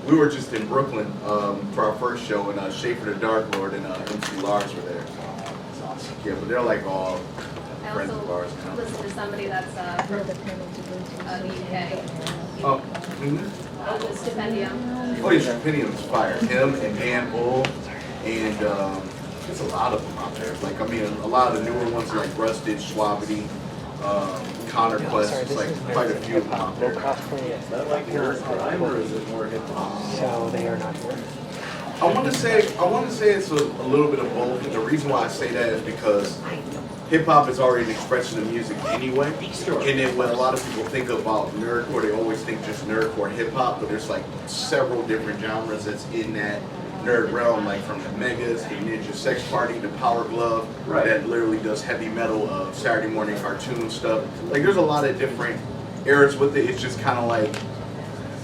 we were just in Brooklyn for our first show, and Schaefer the Dark Lord and MC Lars were there. It's awesome. Yeah, but they're like all I friends of ours. also You know? listen to somebody that's from the UK. Oh, Stipendium. oh yeah, Stipendium's fire. Him and Dan Bull, and there's a lot of them out there. Like, I mean, a lot of the newer ones are like Rusted, Schwabity, Connor Quest. It's like quite a few of them out there. Is that like nerdcore or is it more hip hop? So they are not. I want to say it's a little bit of both. And the reason why I say that is because hip hop is already an expression of music anyway. And then when a lot of people think about nerdcore, they always think just nerdcore hip hop, but there's like several different genres that's in that nerd realm, like from the Megas, the Ninja Sex Party, the Power Glove, that literally does heavy metal, Saturday morning cartoon stuff. Like, there's a lot of different eras with it. It's just kind of like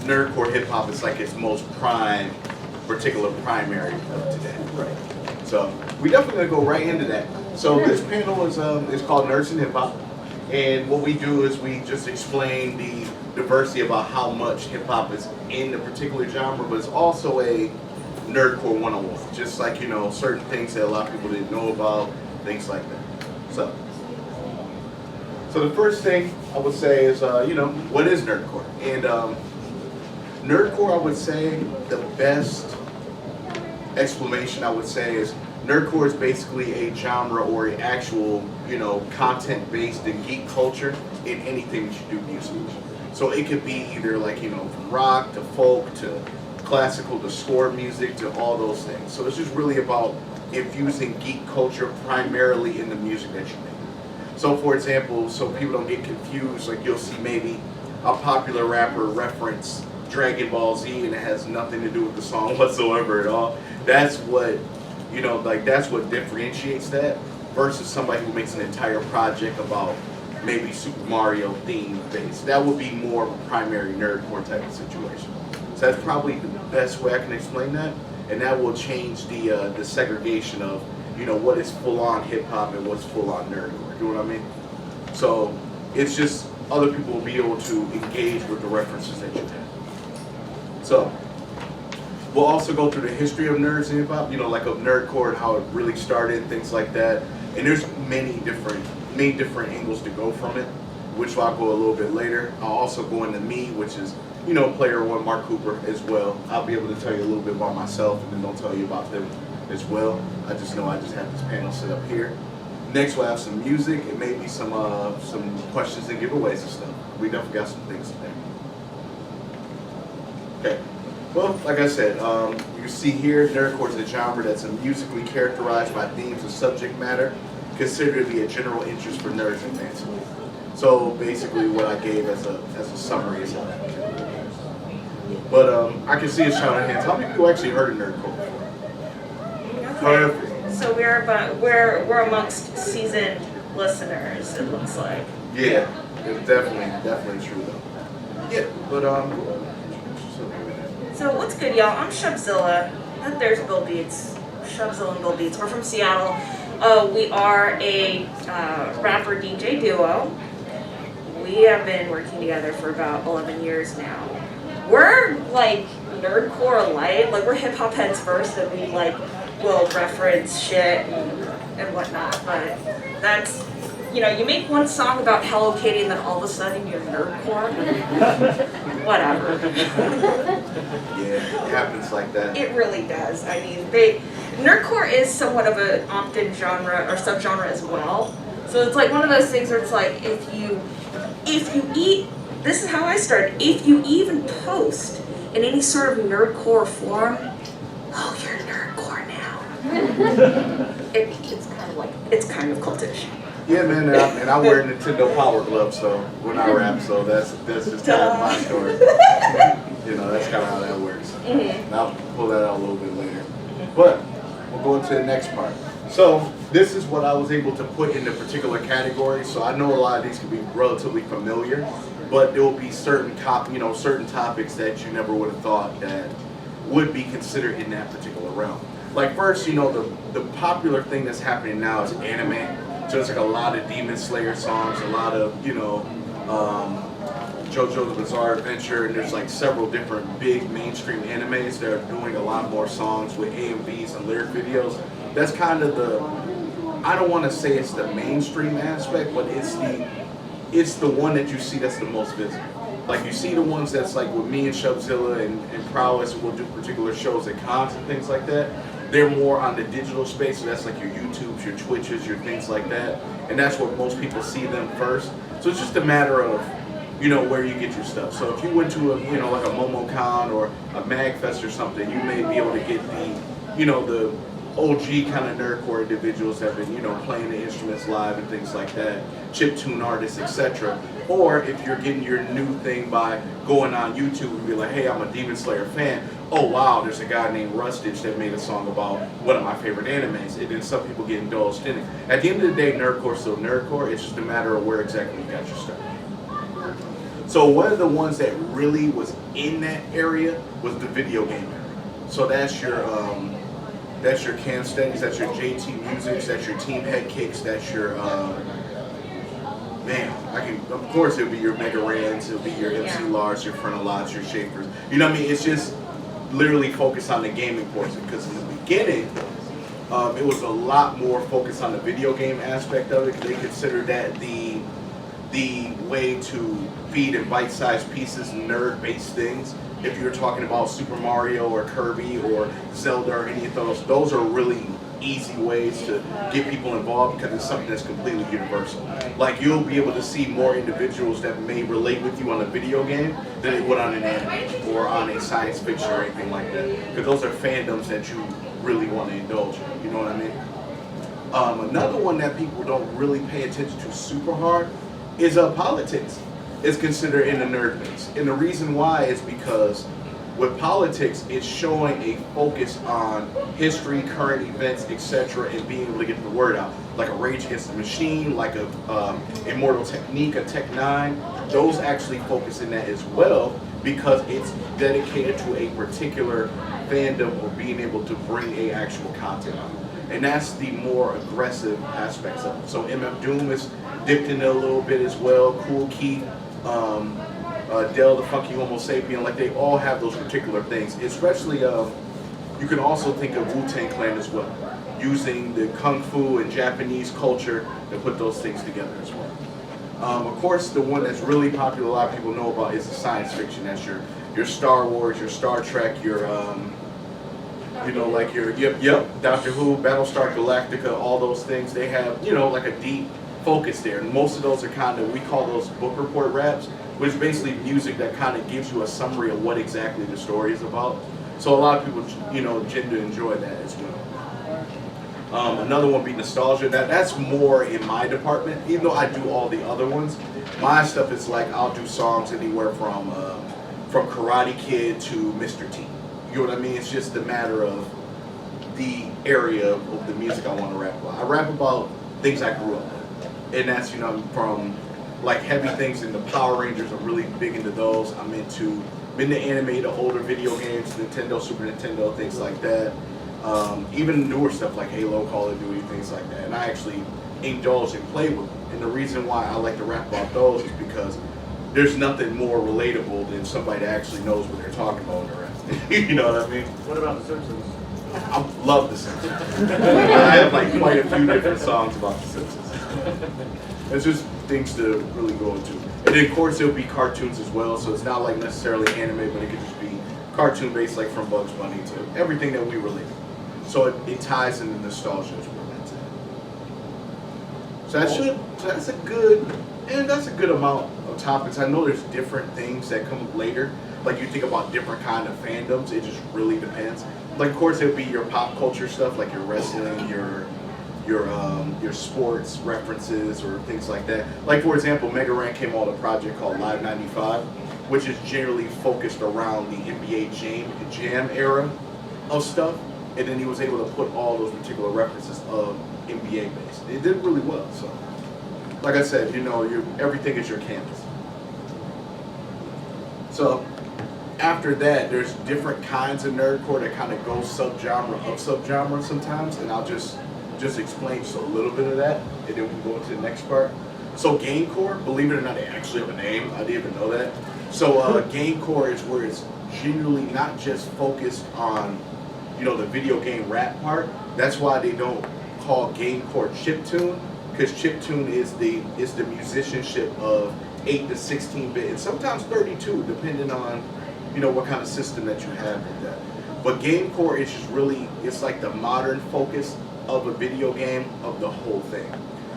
nerdcore hip hop is like its most particular primary of today. Right. So we definitely gonna go right into that. So this panel is called Nerds in Hip Hop, and what we do is we just explain the diversity about how much hip hop is in a particular genre, but it's also a nerdcore 101. Just like, you know, certain things that a lot of people didn't know about, things like that. So the first thing I would say is, you know, what is nerdcore? And nerdcore, I would say, the best explanation I would say is nerdcore is basically a genre or an actual, you know, content-based and geek culture in anything that you do music. So it could be either like, you know, from rock to folk to classical to score music to all those things. So it's just really about infusing geek culture primarily in the music that you make. So for example, so people don't get confused, like you'll see maybe a popular rapper reference Dragon Ball Z and it has nothing to do with the song whatsoever at all. That's what, you know, like that's what differentiates that versus somebody who makes an entire project about maybe Super Mario theme based. That would be more of a primary nerdcore type of situation. So that's probably the best way I can explain that, and that will change the segregation of, you know, what is full on hip hop and what's full on nerdcore. You know what I mean? So it's just other people will be able to engage with the references that you have. So we'll also go through the history of nerds and hip hop, you know, like of nerdcore and how it really started, things like that. And there's many different angles to go from it, which I'll go a little bit later. I'll also go into me, which is, you know, player one, Mark Cooper as well. I'll be able to tell you a little bit about myself and then I'll tell you about them as well. I just know I just have this panel set up here. Next we'll have some music and maybe some questions and giveaways and stuff. We definitely got some things today. Okay. Well, like I said, you can see here, nerdcore is a genre that's musically characterized by themes of subject matter considered to be a general interest for nerds and fans. So basically, what I gave as a summary is that. But I can see a shout of hands. How many people actually heard of nerdcore before? Perfect. So we're amongst seasoned listeners. It looks like. Yeah, it's definitely true though. Yeah, but So what's good, y'all? I'm Shubzilla. There's Bill Beats. Shubzilla and Bill Beats. We're from Seattle. We are a rapper DJ duo. We have been working together for about 11 years now. We're like nerdcore light. Like we're hip hop heads first, and we like will reference shit and whatnot. But that's, you know, you make one song about Hello Kitty, and then all of a sudden you're nerdcore. Whatever. yeah, it happens like that. It really does. I mean, nerdcore is somewhat of an opt-in genre or subgenre as well. So it's like one of those things where it's like if you eat, this is how I started. If you even post in any sort of nerdcore form, oh, you're nerdcore now. It's kind of cultish. Yeah, man, and I wear a Nintendo Power Glove, so when I rap, so that's just kind of my story. You know, that's kind of how that works. Mm-hmm. And I'll pull that out a little bit later. But we'll go into the next part. So this is what I was able to put into particular categories. So I know a lot of these can be relatively familiar, but there will be certain topics that you never would have thought that would be considered in that particular realm. Like first, you know, the popular thing that's happening now is anime. So it's like a lot of Demon Slayer songs, a lot of, you know, JoJo's Bizarre Adventure, and there's like several different big mainstream animes that are doing a lot more songs with AMVs and lyric videos. That's kind of the, I don't want to say it's the mainstream aspect, but it's the one that you see that's the most visible. Like you see the ones that's like with me and Shubzilla and Prowess, we'll do particular shows at cons and things like that. They're more on the digital space, so that's like your YouTubes, your Twitches, your things like that. And that's where most people see them first. So it's just a matter of, you know, where you get your stuff. So if you went to a, you know, like a MomoCon or a MagFest or something, you may be able to get the, you know, the OG kind of nerdcore individuals that have been, you know, playing the instruments live and things like that, chiptune artists, etc. Or if you're getting your new thing by going on YouTube and be like, hey, I'm a Demon Slayer fan. Oh wow, there's a guy named Rustage that made a song about one of my favorite animes, and then some people get indulged in it. At the end of the day, nerdcore's still nerdcore. It's just a matter of where exactly you got your start. So one of the ones that really was in that area was the video game area. So that's your Cam Steadies, that's your JT Musics, that's your Team Head Kicks, that's your of course it'll be your Mega Rans, it'll be your MC Lars, your Frontalats, your Shapers. You know what I mean? It's just literally focused on the gaming portion, because in the beginning it was a lot more focused on the video game aspect of it. They considered that the way to feed in bite-sized pieces nerd-based things. If you're talking about Super Mario or Kirby or Zelda or any of those are really easy ways to get people involved, because it's something that's completely universal. Like you'll be able to see more individuals that may relate with you on a video game than they would on an anime or on a science fiction or anything like that, because those are fandoms that you really want to indulge in. You know what I mean? Another one that people don't really pay attention to super hard is politics. It's considered in the nerd base, and the reason why is because with politics, it's showing a focus on history, current events, etc., and being able to get the word out. Like a Rage Against the Machine, like a Immortal Technique, a Tech 9, those actually focus in that as well, because it's dedicated to a particular fandom or being able to bring a actual content out. And that's the more aggressive aspects of it. So MF Doom is dipped in it a little bit as well. Kool Keith, Del the Funky Homo Sapien, like they all have those particular things. Especially, you can also think of Wu-Tang Clan as well, using the Kung Fu and Japanese culture to put those things together as well. Of course, the one that's really popular, a lot of people know about, is the science fiction. That's your Star Wars, your Star Trek, your you know, like your Doctor Who, Battlestar Galactica, all those things. They have, you know, like a deep focus there. And most of those are kind of, we call those book report raps, which is basically music that kind of gives you a summary of what exactly the story is about. So a lot of people, you know, tend to enjoy that as well. Another one be nostalgia. That's more in my department, even though I do all the other ones. My stuff is like, I'll do songs anywhere from Karate Kid to Mr. T. You know what I mean? It's just a matter of the area of the music I want to rap about. I rap about things I grew up with. And that's, you know, from like heavy things into Power Rangers. I'm really big into those. I'm into anime, the older video games, Nintendo, Super Nintendo, things like that. Even newer stuff like Halo, Call of Duty, things like that. And I actually indulge and play with them. And the reason why I like to rap about those is because there's nothing more relatable than somebody that actually knows what they're talking about in the rap. You know what I mean? What about The Simpsons? I love The Simpsons. I have like quite a few different songs about The Simpsons. It's just things to really go into. And then of course it'll be cartoons as well, so it's not like necessarily anime, but it could just be cartoon based, like from Bugs Bunny to everything that we relate to. So it ties into nostalgia as well. So that's a good amount of topics. I know there's different things that come later. Like you think about different kind of fandoms, it just really depends. Like of course it'll be your pop culture stuff, like your wrestling, your sports references or things like that. Like for example, Mega Ran came on a project called Live 95, which is generally focused around the NBA Jam era of stuff, and then he was able to put all those particular references of NBA based. It did really well. So, like I said, you know, everything is your canvas. So after that, there's different kinds of nerdcore that kind of go subgenre of subgenre sometimes, and I'll just explain just a little bit of that, and then we can go into the next part. So GameCore, believe it or not, they actually have a name. I didn't even know that. So GameCore is where it's genuinely not just focused on, you know, the video game rap part. That's why they don't call GameCore chiptune, because chiptune is the musicianship of 8 to 16-bit, and sometimes 32, depending on, you know, what kind of system that you have with that. But GameCore is just really, it's like the modern focus of a video game of the whole thing.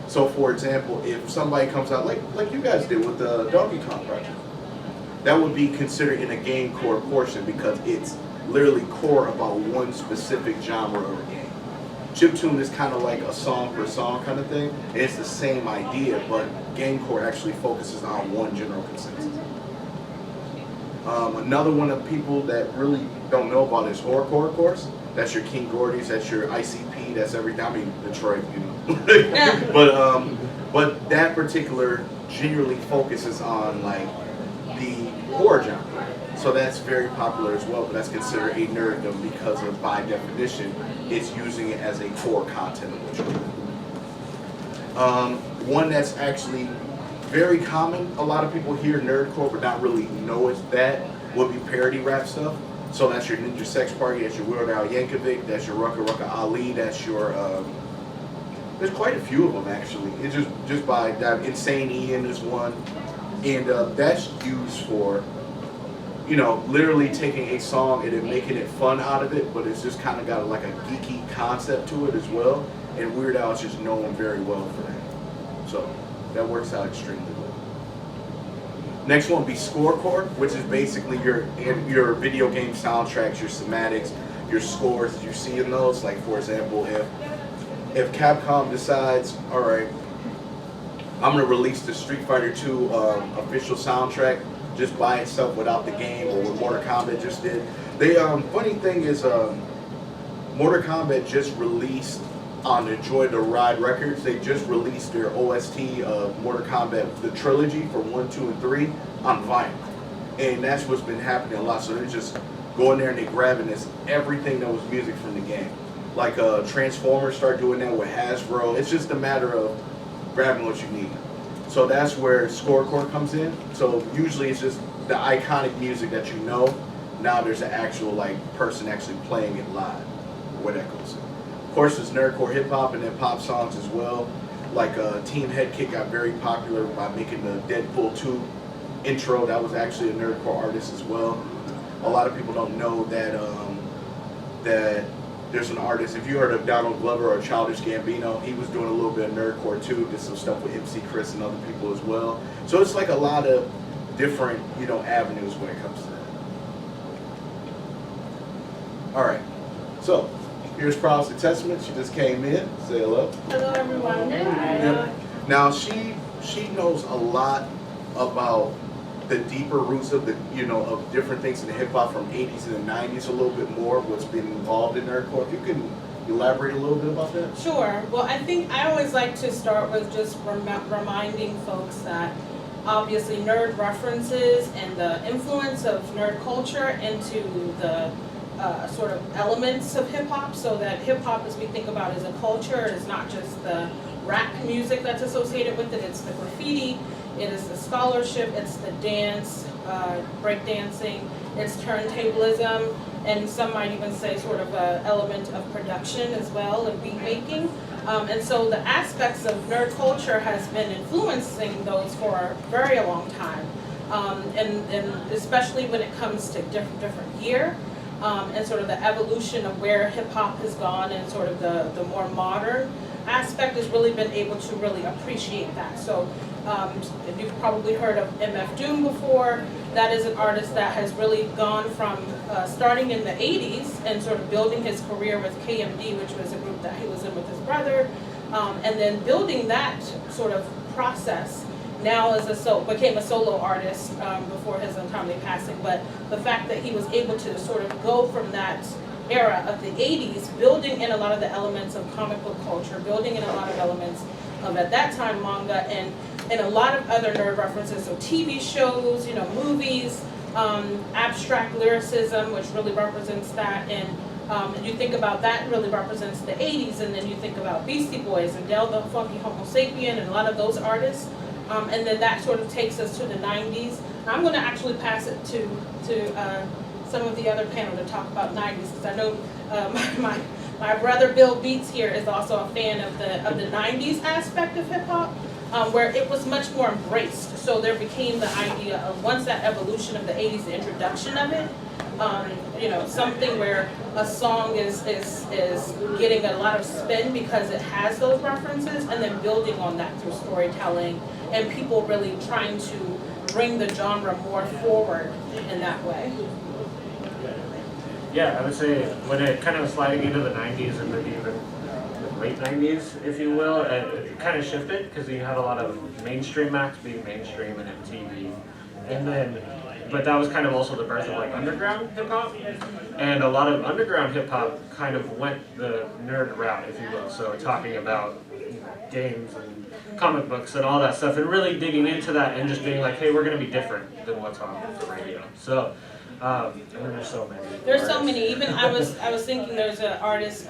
So for example, if somebody comes out like you guys did with the Donkey Kong project, that would be considered in a GameCore portion because it's literally core about one specific genre of a game. Chiptune is kind of like a song per song kind of thing. And it's the same idea, but GameCore actually focuses on one general consensus. Another one of people that really don't know about is horrorcore, of course. That's your King Gordy's, that's your ICP, that's everything. I mean, Detroit, you know. But that particular generally focuses on like the horror genre. So that's very popular as well, but that's considered a nerddom because of, by definition, it's using it as a core content of the genre. One that's actually very common, a lot of people hear nerdcore but not really know it's that, would be parody rap stuff. So that's your Ninja Sex Party, that's your Weird Al Yankovic, that's your Rucka Rucka Ali, that's your, there's quite a few of them actually. It's just by, Insane Ian is one. And that's used for, you know, literally taking a song and then making it fun out of it, but it's just kind of got like a geeky concept to it as well. And Weird Al is just known very well for that. So that works out extremely well. Next one would be scorecore, which is basically your video game soundtracks, your cinematics, your scores that you see in those. Like for example, if Capcom decides, all right, I'm gonna release the Street Fighter 2 official soundtrack just by itself without the game, or what Mortal Kombat just did. They funny thing is, Mortal Kombat just released on the Joy to Ride Records. They just released their OST of Mortal Kombat, the trilogy for 1, 2, and 3 on vinyl, and that's what's been happening a lot. So they're just going there and they grabbing everything that was music from the game. Like Transformers start doing that with Hasbro. It's just a matter of grabbing what you need. So that's where scorecore comes in. So usually it's just the iconic music that you know. Now there's an actual like person actually playing it live, where that goes in. Of course, there's nerdcore hip hop and then pop songs as well. Like Team Headkick got very popular by making the Deadpool 2 intro. That was actually a nerdcore artist as well. A lot of people don't know that that there's an artist, if you heard of Donald Glover or Childish Gambino, he was doing a little bit of nerdcore too, did some stuff with MC Chris and other people as well. So it's like a lot of different, you know, avenues when it comes to that. All right, so here's Proudest of Testament. She just came in. Say hello. Hello, everyone. Yep. Now she knows a lot about the deeper roots of the, you know, of different things in the hip hop from 80s and the 90s, a little bit more of what's been involved in nerdcore. If you can elaborate a little bit about that. Sure. Well, I think I always like to start with just reminding folks that obviously nerd references and the influence of nerd culture into the sort of elements of hip hop, so that hip hop, as we think about as a culture, is not just the rap music that's associated with it, it's the graffiti, it is the scholarship, it's the dance, breakdancing, it's turntablism, and some might even say sort of an element of production as well, and beat making. And so the aspects of nerd culture has been influencing those for a very long time, and especially when it comes to different year, and sort of the evolution of where hip hop has gone, and sort of the more modern aspect has really been able to really appreciate that. So if you've probably heard of MF Doom before, that is an artist that has really gone from starting in the 80s and sort of building his career with KMD, which was a group that he was in with his brother, and then building that sort of process. Now became a solo artist before his untimely passing, but the fact that he was able to sort of go from that era of the 80s, building in a lot of the elements of comic book culture, building in a lot of elements of, at that time, manga, and a lot of other nerd references, so TV shows, you know, movies, abstract lyricism, which really represents that, and you think about that really represents the 80s, and then you think about Beastie Boys and Del the Funky Homo Sapien and a lot of those artists. And then that sort of takes us to the 90s. I'm gonna actually pass it to some of the other panel to talk about 90s, because I know my brother Bill Beats here is also a fan of the 90s aspect of hip hop, where it was much more embraced. So there became the idea of, once that evolution of the 80s, the introduction of it, you know, something where a song is getting a lot of spin because it has those references, and then building on that through storytelling, and people really trying to bring the genre more forward in that way. Yeah, I would say when it kind of was sliding into the 90s and maybe even the late 90s, if you will, it kind of shifted because you had a lot of mainstream acts being mainstream and MTV. And then, but that was kind of also the birth of like underground hip hop. And a lot of underground hip hop kind of went the nerd route, if you will. So talking about, you know, games and comic books and all that stuff, and really digging into that and just being like, hey, we're going to be different than what's on the radio. So, I mean, there's so many. There's so artists. many. Even I was thinking there's an artist,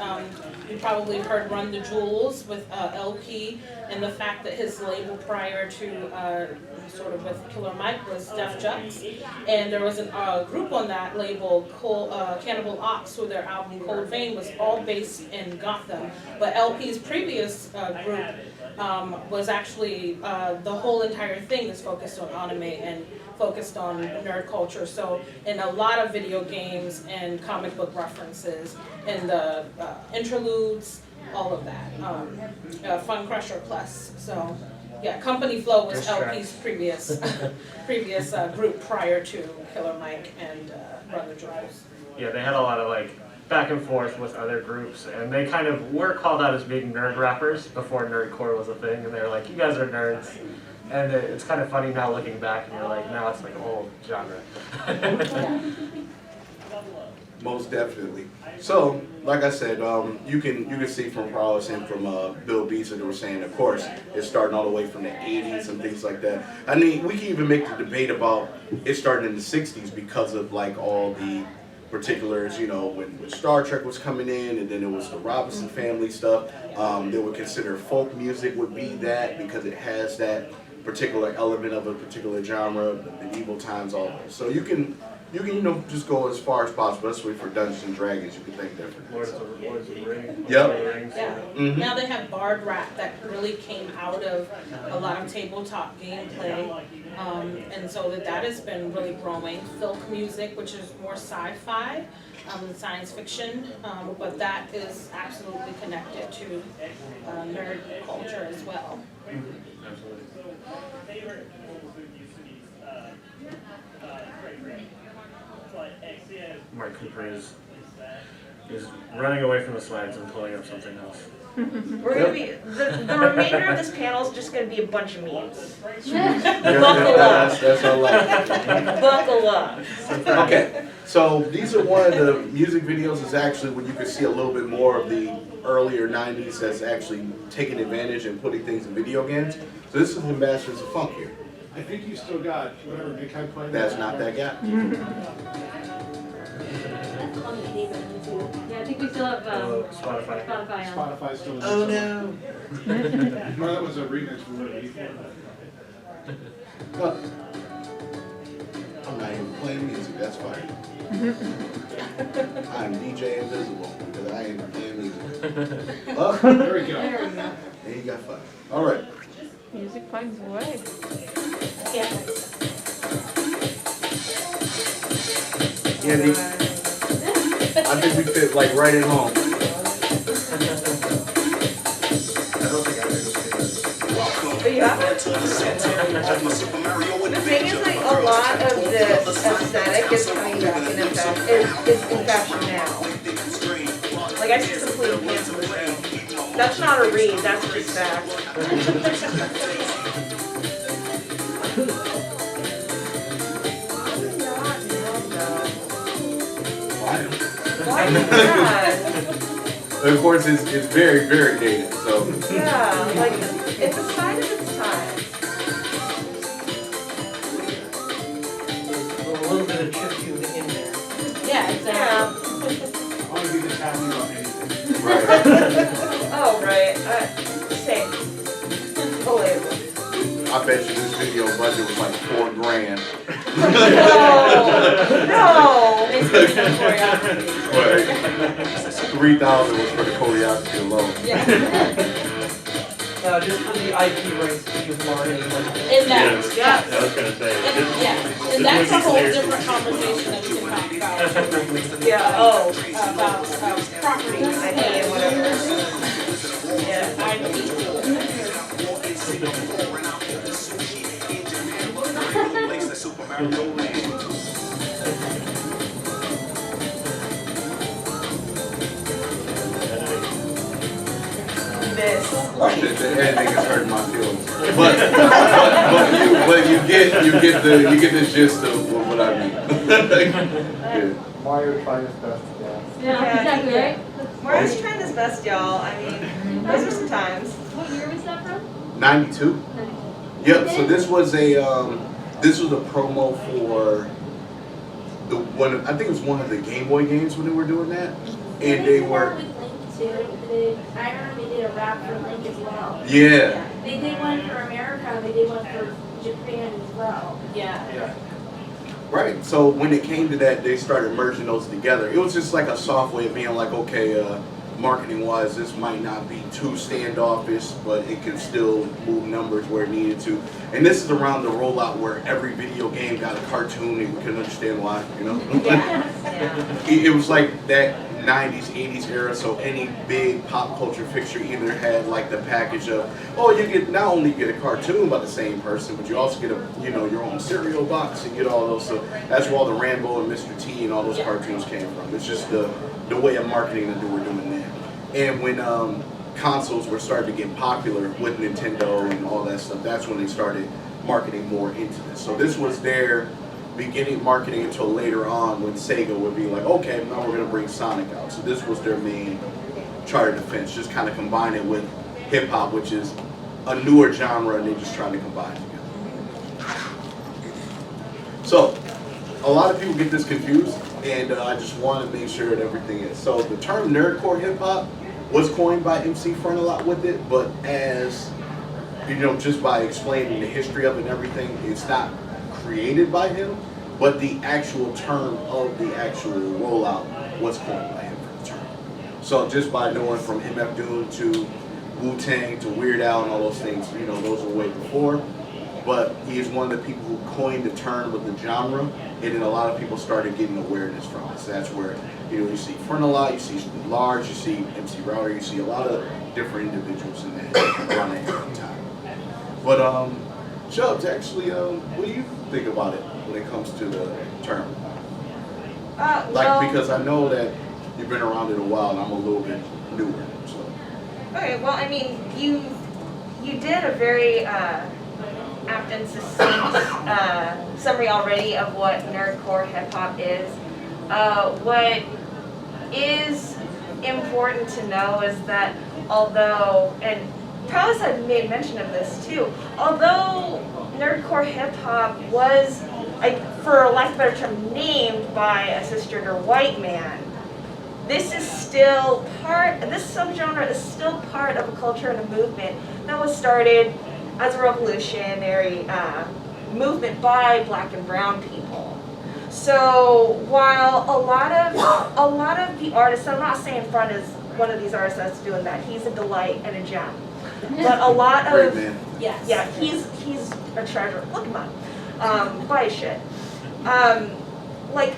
you probably heard Run the Jewels with LP, and the fact that his label prior to sort of with Killer Mike was Def Jux, and there was a group on that label called Cannibal Ox, who their album Cold Vein was all based in Gotham, but LP's previous group was actually the whole entire thing is focused on anime and focused on nerd culture. So in a lot of video games and comic book references and the interludes, all of that. Fun Crusher Plus. So yeah, Company Flow was LP's previous group prior to Killer Mike and Run the Jewels. Yeah, they had a lot of like back and forth with other groups, and they kind of were called out as being nerd rappers before nerdcore was a thing, and they were like, you guys are nerds. And it's kind of funny now looking back, and you're like, now it's like a whole genre. Most definitely. So, like I said, you can see from Prowess and from Bill Beats that they were saying, of course, it's starting all the way from the 80s and things like that. I mean, we can even make the debate about it starting in the 60s because of like all the particulars, you know, when Star Trek was coming in, and then it was the Robinson family stuff. They would consider folk music would be that because it has that particular element of a particular genre, the medieval times, all that. So you can you know, just go as far as possible. That's why for Dungeons and Dragons you can think different. Lords of the Rings. Yep. Lord of the Rings, Yeah. Mhm. Now they have Bard Rap that really came out of a lot of tabletop gameplay. And so that has been really growing. Folk music, which is more sci-fi, science fiction, but that is absolutely connected to nerd culture as well. Absolutely. Mark Cooper is running away from the slides and pulling up something else. We're gonna be, the remainder of this panel is just gonna be a bunch of memes. That's all right. Buckle up. Okay, so these are one of the music videos is actually when you can see a little bit more of the earlier 90s that's actually taking advantage and putting things in video games. So this is the Masters of Funk here. I think you still got whatever Big Head played. That's not that guy. Yeah, I think we still have Spotify. Spotify on. Spotify still. Oh no. No, that was a remix we were before. Well, I'm not even playing music, that's fine. I'm DJ Invisible because I ain't playing music. Oh, There we go. There we go. and you got fun. All right. Music finds a way. Yeah. Andy, I think we fit like right at home. I don't think I've ever seen this. But you haven't? The thing is, like, a lot of this aesthetic is coming back in effect, is in fashion now. Like, I just completely cancel this thing. That's not a read, that's just fact. Why is that? Of course, it's very, very dated, so. Yeah, like, it's a sign of its time. A little bit of chiptune in there. Yeah, Yeah. I want to be this happy about anything. Right. Oh, right. Same. Relatable. I bet you this video budget was like $4,000. No. It's gonna be the choreography. But 3,000 was for the choreography alone. Yeah. Just for the IP rights to use Marty. And that, Yes. I was gonna say. and, yeah, and that's a whole different conversation that we can talk about. Yeah, oh, About properties IP and and whatever. Yeah. IP. This. The editing is hurting my feelings. But you get the gist of what I mean. Yeah. Mario tried his best, yeah. Yeah, exactly, right? Mario's trying his best, y'all. I mean, those are some times. What year was that from? 92. Yep. So this was a promo for the one. I think it was one of the Game Boy games when they were doing that, and they were. With Link too. I remember they did a rap for Link as well. Yeah. They did one for America. They did one for Japan as well. Yeah. Right. So when it came to that, they started merging those together. It was just like a soft way of being like, okay, marketing-wise, this might not be too standoffish, but it can still move numbers where it needed to. And this is around the rollout where every video game got a cartoon, and we couldn't understand why, you know? Yeah. It was like that 90s, 80s era, so any big pop culture fixture either had like the package of, oh, you get not only get a cartoon by the same person, but you also get a, you know, your own cereal box and get all those. So that's where all the Rambo and Mr. T and all those cartoons came from. It's just the way of marketing that we're doing now. And when consoles were starting to get popular with Nintendo and all that stuff, that's when they started marketing more into this. So this was their beginning marketing until later on when Sega would be like, okay, now we're going to bring Sonic out. So this was their main chart of defense, just kind of combine it with hip hop, which is a newer genre, and they just trying to combine together. So a lot of people get this confused, and I just want to make sure that everything is. So the term nerdcore hip hop was coined by MC Frontalot with it, but as you know, just by explaining the history of it and everything, it's not created by him, but the actual term of the actual rollout was coined by him for the term. So just by knowing from MF Doom to Wu-Tang to Weird Al and all those things, you know, those were way before. But he is one of the people who coined the term of the genre, and then a lot of people started getting awareness from it. So that's where, you know, you see Frontalot, you see Large, you see MC Router, you see a lot of different individuals in that around that time. But Chubbs, actually, what do you think about it when it comes to the term? Because I know that you've been around it a while, and I'm a little bit newer. So. Okay, well, I mean, you did a very apt and succinct summary already of what nerdcore hip hop is. What is important to know is that although, and Prowess had made mention of this too, although nerdcore hip hop was, for lack of a better term, named by a cisgender white man, this is still this subgenre is still part of a culture and a movement that was started as a revolutionary movement by black and brown people. So while a lot of the artists, I'm not saying Front is one of these artists that's doing that, he's a delight and a gem. But a lot Great of, man. Yes. yeah, he's a treasure. Look him up. Buy his shit. Like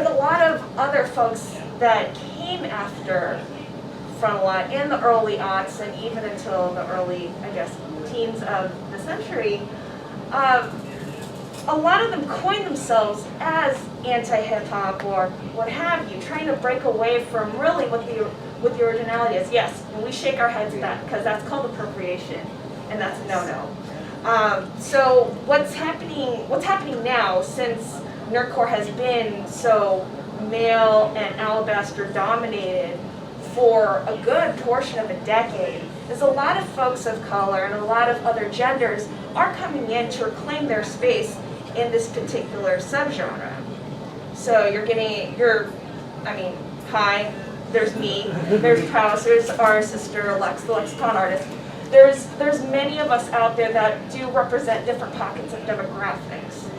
a lot of other folks that came after Frontalot in the early aughts and even until the early, I guess, teens of the century, a lot of them coined themselves as anti-hip hop or what have you, trying to break away from really what the originality is. Yes, and we shake our heads at that because that's called appropriation, and that's a no-no. So what's happening now, since nerdcore has been so male and alabaster dominated for a good portion of a decade, is a lot of folks of color and a lot of other genders are coming in to reclaim their space in this particular subgenre. So hi, there's me, there's Prowess, there's our sister Lex, the lexicon artist. there's many of us out there that do represent different pockets of demographics.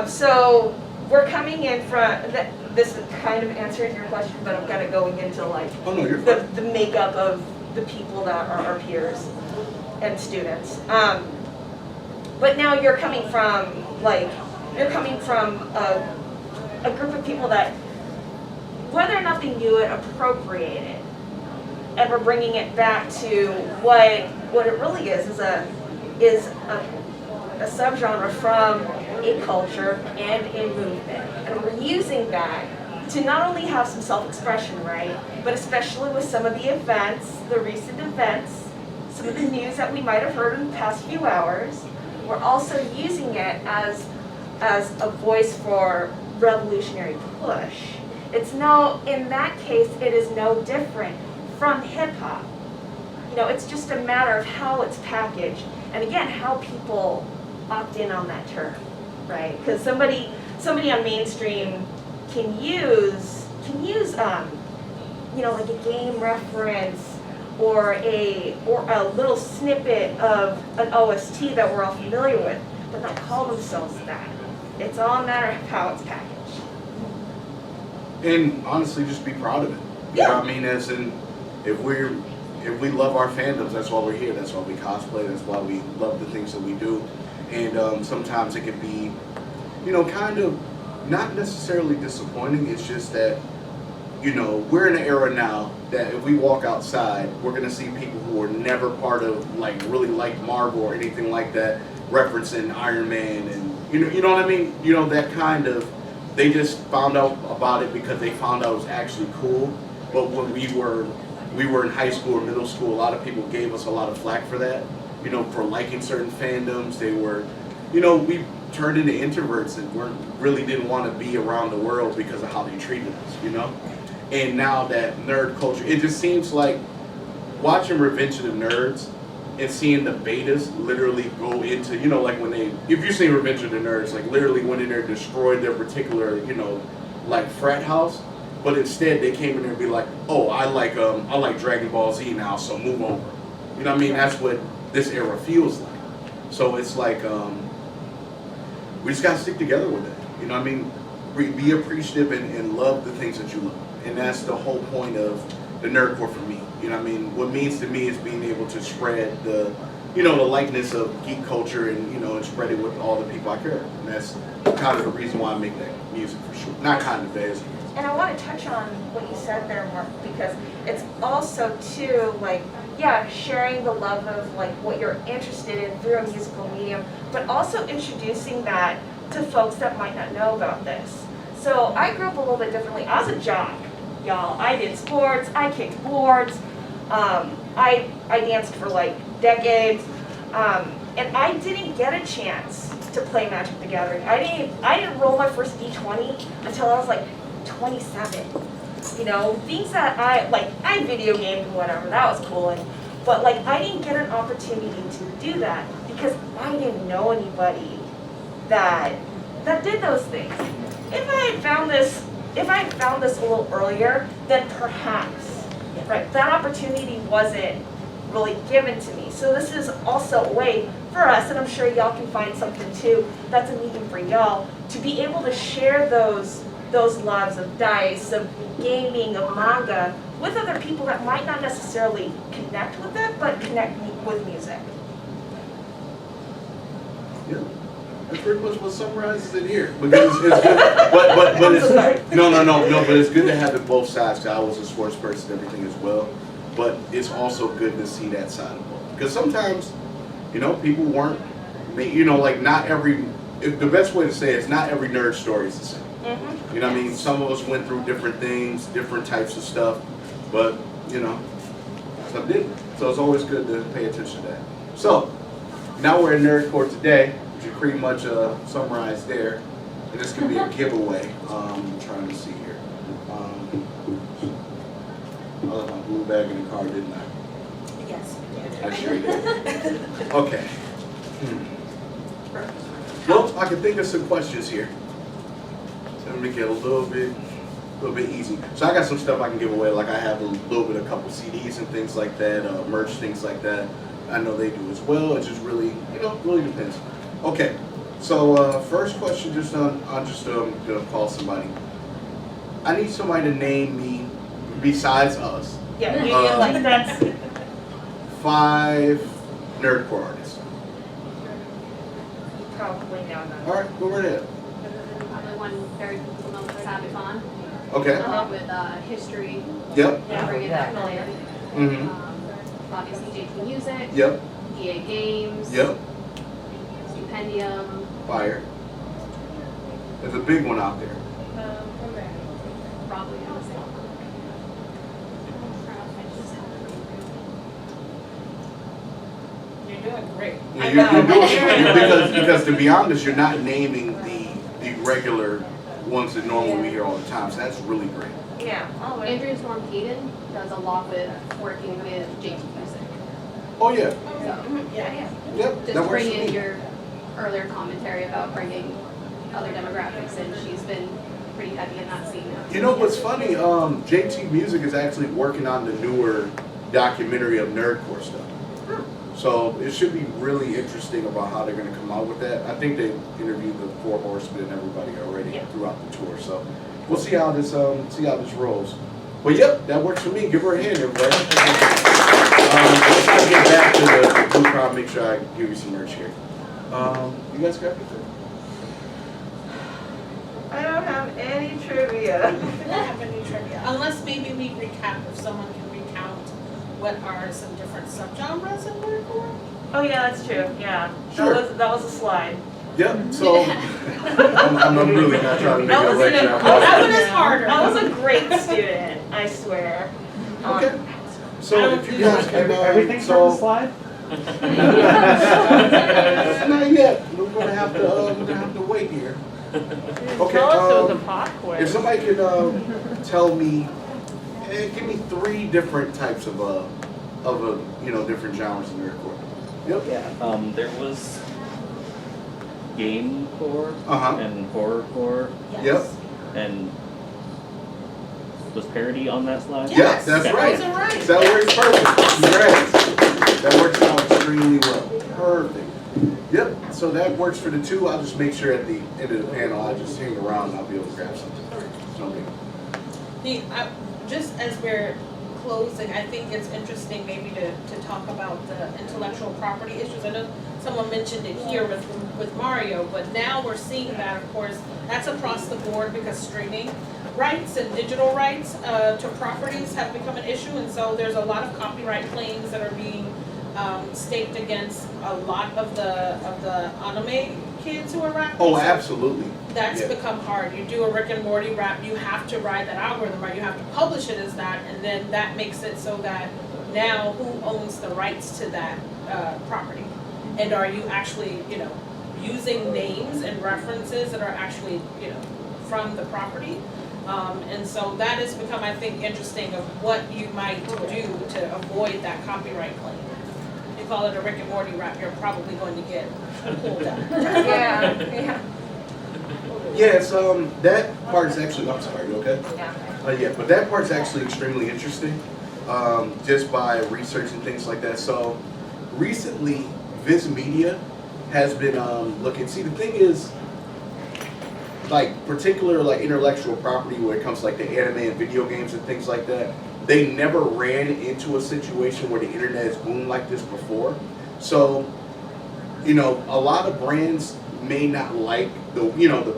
So we're coming in from, this is kind of answering your question, but I'm kind of going into like Oh, no, you're fine. the makeup of the people that are our peers and students. But now you're coming from a group of people that, whether or not they knew it, appropriate it. And we're bringing it back to what it really is a subgenre from a culture and a movement. And we're using that to not only have some self-expression, right, but especially with some of the events, the recent events, some of the news that we might have heard in the past few hours, we're also using it as a voice for revolutionary push. In that case, it is no different from hip hop. You know, it's just a matter of how it's packaged, and again, how people opt in on that term, right? Because somebody on mainstream can use you know, like a game reference or a little snippet of an OST that we're all familiar with, but not call themselves that. It's all a matter of how it's packaged. And honestly, just be proud of it. You know what I mean? As in, if we love our fandoms, that's why we're here. That's why we cosplay. That's why we love the things that we do. And sometimes it can be, you know, kind of not necessarily disappointing. It's just that, you know, we're in an era now that if we walk outside, we're gonna see people who were never part of, like, really like Marvel or anything like that, referencing Iron Man, and you know what I mean? You know, that kind of, they just found out about it because they found out it was actually cool. But when we were in high school or middle school, a lot of people gave us a lot of flack for that. You know, for liking certain fandoms. They were, you know, we turned into introverts and really didn't want to be around the world because of how they treated us, you know? And now that nerd culture, it just seems like watching Revenge of the Nerds and seeing the betas literally go into, you know, like when they, if you've seen Revenge of the Nerds, like literally went in there and destroyed their particular, you know, like frat house, but instead they came in there and be like, oh, I like Dragon Ball Z now, so move over. You know what I mean? That's what this era feels like. So it's like, we just gotta stick together with it. You know what I mean? Be appreciative and love the things that you love. And that's the whole point of the nerdcore for me. You know what I mean? What it means to me is being able to spread the, you know, the likeness of geek culture and, you know, and spread it with all the people I care. And that's kind of the reason why I make that music for sure. Not kind of, as And I want to touch on what you said there, Mark, because it's also too, like, yeah, sharing the love of like what you're interested in through a musical medium, but also introducing that to folks that might not know about this. So I grew up a little bit differently. I was a jock, y'all. I did sports, I kicked boards, I danced for like decades, and I didn't get a chance to play Magic the Gathering. I didn't roll my first D20 until I was like 27. You know, things that I video gamed and whatever, that was cool, but like I didn't get an opportunity to do that because I didn't know anybody that did those things. If I had found this a little earlier, then perhaps, right, that opportunity wasn't really given to me. So this is also a way for us, and I'm sure y'all can find something too, that's a medium for y'all, to be able to share those loves of dice, of gaming, of manga, with other people that might not necessarily connect with it, but connect with music. Yeah. That's pretty much what summarizes it here. Because it's good, but it's, no, but it's good to have it both sides. 'Cause I was a sports person and everything as well. But it's also good to see that side of it. Because sometimes, you know, people weren't, you know, like not every, the best way to say it is not every nerd story is the same. Mm-hmm. You know what I mean? Some of us went through different things, different types of stuff, but, you know, some didn't. So it's always good to pay attention to that. So, now we're in Nerdcore today, which you pretty much summarized there. And this could be a giveaway. I'm trying to see here. I left my blue bag in the car, didn't I? Yes. I sure did. Okay. Well, I can think of some questions here. So make it a little bit easy. So I got some stuff I can give away, like I have a little bit, a couple CDs and things like that, merch, things like that. I know they do as well. It just really, really depends. Okay, so first question, I'm just gonna call somebody. I need somebody to name me, besides us, Yeah, like that's, 5 nerdcore artists. probably know that. All right, go right ahead. Probably one very people know Sabaton, Okay. along with history, Yep. Yeah. bring it back to life. Mm-hmm. Obviously JT Music, Yep. EA Games, Yep. Stipendium, Fire. There's a big one out there. probably gonna say. You're doing great. Yeah, I you're know. doing because to be honest, you're not naming the regular ones that normally we hear all the time. So that's really great. Yeah, oh, wait. Andrew Storm Keaton does a lot with working with JT Music. Oh yeah. So Yeah. Yep. just That to works bring for in me. your earlier commentary about bringing other demographics in, she's been pretty heavy in that scene. You know what's funny? JT Music is actually working on the newer documentary of nerdcore stuff. So it should be really interesting about how they're going to come out with that. I think they interviewed the 4 Horsemen and everybody already Yeah. throughout the tour. So we'll see how this rolls. But yep, that works for me. Give her a hand, everybody. Let's try to get back to the blue crowd. Make sure I give you some merch here. You guys got anything? I don't have any trivia. I don't have any trivia, unless maybe we recap, if someone can recount what are some different subgenres in nerdcore? Oh yeah, that's true, yeah. Sure. That was a slide. Yep. So I'm really not trying to make That a was lecture. That one is harder. I was a great student, I swear. Okay. So if you guys can, Everything's from the slide? not yet. We're gonna have to wait here. Okay. pop quiz. If somebody could tell me, give me 3 different types of different genres in nerdcore. Yep. Yeah. There was game core Uh-huh. and horrorcore, Yep. and was parody on that slide? Yes, that's Okay. right. Those are right. That works perfect. Congrats. That works out extremely well. Perfect. Yep. So that works for the 2. I'll just make sure at the end of the panel I just hang around and I'll be able to grab something. Okay. Just as we're closing, I think it's interesting maybe to talk about the intellectual property issues. I know someone mentioned it here with Mario, but now we're seeing that, of course, that's across the board because streaming rights and digital rights to properties have become an issue, and so there's a lot of copyright claims that are being staked against a lot of the anime kids who are rapping. Oh, So absolutely. that's Yeah. become hard. You do a Rick and Morty rap, you have to ride that algorithm, right? You have to publish it as that, and then that makes it so that now who owns the rights to that property? And are you actually, using names and references that are actually, from the property? And so that has become, I think, interesting of what you might do to avoid that copyright claim. You call it a Rick and Morty rap, you're probably going to get pulled down. Yeah. Yeah, it's that part is actually. I'm sorry. You okay? Yeah. Yeah, but that part's actually extremely interesting, just by research and things like that. So recently, Viz Media has been looking. See, the thing is, like particular like intellectual property when it comes to like the anime and video games and things like that, they never ran into a situation where the internet has boomed like this before. So, a lot of brands may not like the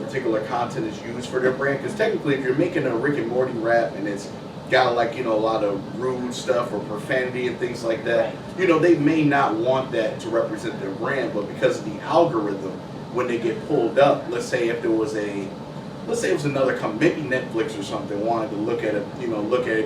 particular content that's used for their brand, because technically if you're making a Rick and Morty rap and it's got like a lot of rude stuff or profanity and things like that, they may not want that to represent their brand. But because of the algorithm, when they get pulled up, let's say it was another company, maybe Netflix or something, wanted to look at a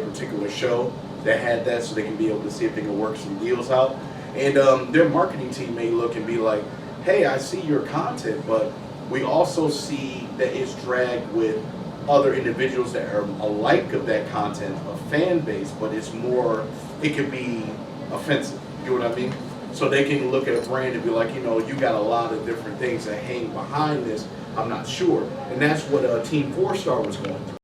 particular show that had that, so they can be able to see if they can work some deals out, and their marketing team may look and be like, hey, I see your content, but we also see that it's dragged with other individuals that are alike of that content, a fan base, but it could be offensive. You know what I mean? So they can look at a brand and be like, you got a lot of different things that hang behind this. I'm not sure. And that's what Team 4 Star was going through.